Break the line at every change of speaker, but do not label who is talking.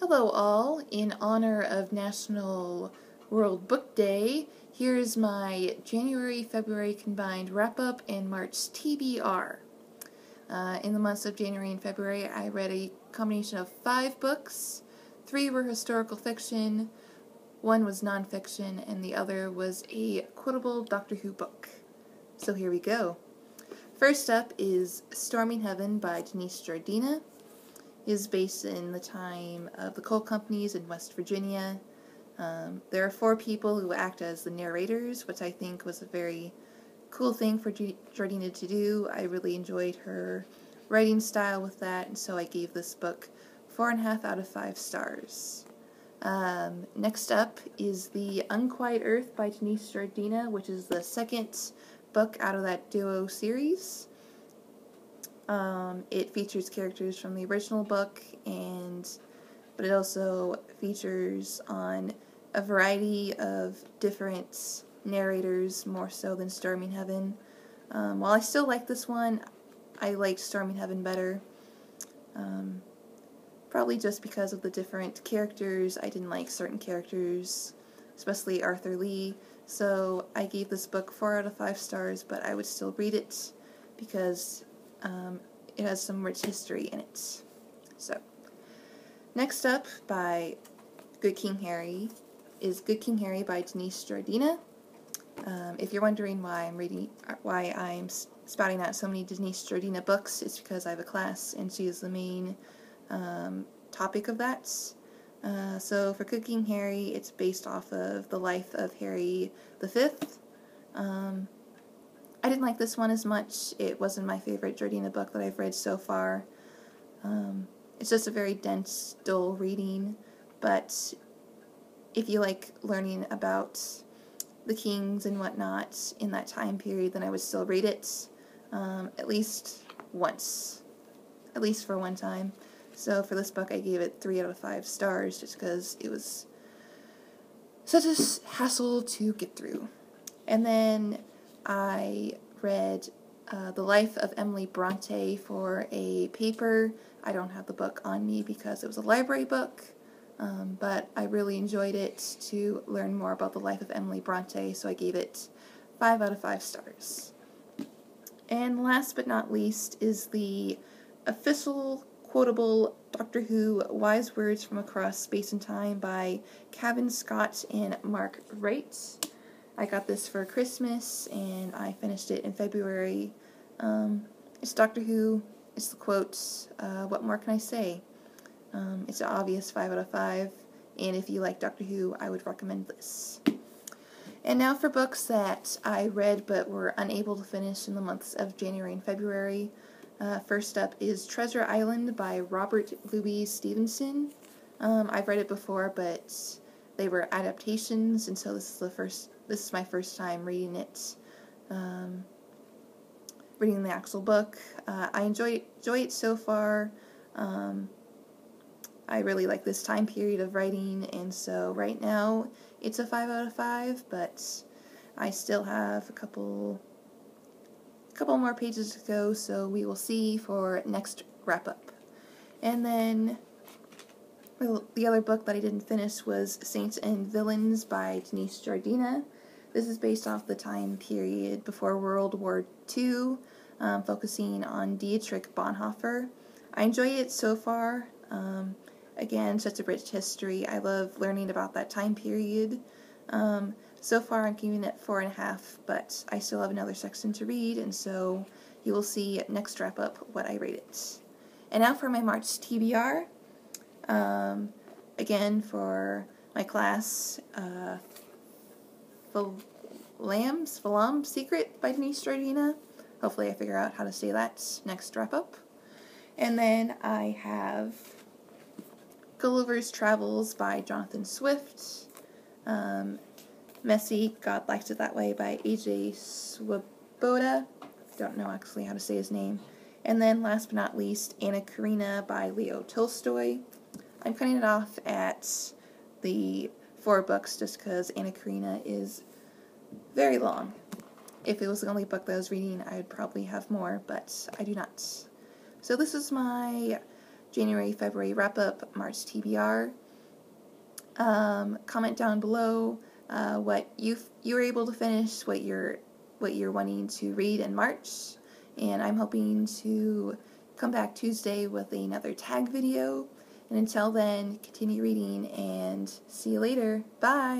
Hello all, in honor of National World Book Day, here's my January, February combined wrap-up and March TBR. In the months of January and February, I read a combination of 5 books. 3 were historical fiction, 1 was nonfiction, and the other was a quotable Doctor Who book. So here we go. First up is Storming Heaven by Denise Jardina. It is based in the time of the coal companies in West Virginia. There are 4 people who act as the narrators, which I think was a very cool thing for Jardina to do. I really enjoyed her writing style with that, and so I gave this book 4.5 out of 5 stars. Next up is The Unquiet Earth by Denise Jardina, which is the second book out of that duo series. It features characters from the original book, but it also features on a variety of different narrators, more so than Storming Heaven. While I still like this one, I liked Storming Heaven better. Probably just because of the different characters. I didn't like certain characters, especially Arthur Lee. So I gave this book 4 out of 5 stars, but I would still read it because it has some rich history in it. So, next up by Good King Harry is Good King Harry by Denise Jardina. If you're wondering why I'm spouting out so many Denise Jardina books, it's because I have a class and she is the main topic of that. So for Good King Harry, it's based off of the life of Harry V. I didn't like this one as much. It wasn't my favorite Jardina book that I've read so far. It's just a very dense, dull reading, but if you like learning about the kings and whatnot in that time period, then I would still read it, at least once. At least for one time. So for this book I gave it 3 out of 5 stars just because it was such a hassle to get through. And then I read The Life of Emily Bronte for a paper. I don't have the book on me because it was a library book, but I really enjoyed it to learn more about the life of Emily Bronte, so I gave it 5 out of 5 stars. And last but not least is the official quotable Doctor Who Wise Words from Across Space and Time by Cavan Scott and Mark Wright. I got this for Christmas, and I finished it in February. It's Doctor Who, it's the quotes, what more can I say? It's an obvious 5 out of 5, and if you like Doctor Who, I would recommend this. And now for books that I read but were unable to finish in the months of January and February. First up is Treasure Island by Robert Louis Stevenson. I've read it before, but they were adaptations, and so this is my first time reading it, reading the actual book. I enjoy it so far. I really like this time period of writing, and so right now it's a 5 out of 5, but I still have a couple more pages to go, so we will see for next wrap-up. And then the other book that I didn't finish was Saints and Villains by Denise Jardina. This is based off the time period before World War II, focusing on Dietrich Bonhoeffer. I enjoy it so far. Again, such a rich history. I love learning about that time period. So far I'm giving it 4.5, but I still have another section to read, and so you will see next wrap-up what I rate it. And now for my March TBR. Again, for my class, Phalam's Secret by Denise Jardina. Hopefully I figure out how to say that next wrap-up. And then I have Gulliver's Travels by Jonathan Swift. Messy, God Likes It That Way by A.J. Swoboda. Don't know actually how to say his name. And then last but not least, Anna Karenina by Leo Tolstoy. I'm cutting it off at the 4 books just because Anna Karenina is very long. If it was the only book that I was reading, I would probably have more, but I do not. So this is my January, February wrap-up, March TBR. Comment down below what you were able to finish, what you're wanting to read in March, and I'm hoping to come back Tuesday with another tag video. And until then, continue reading, and see you later. Bye!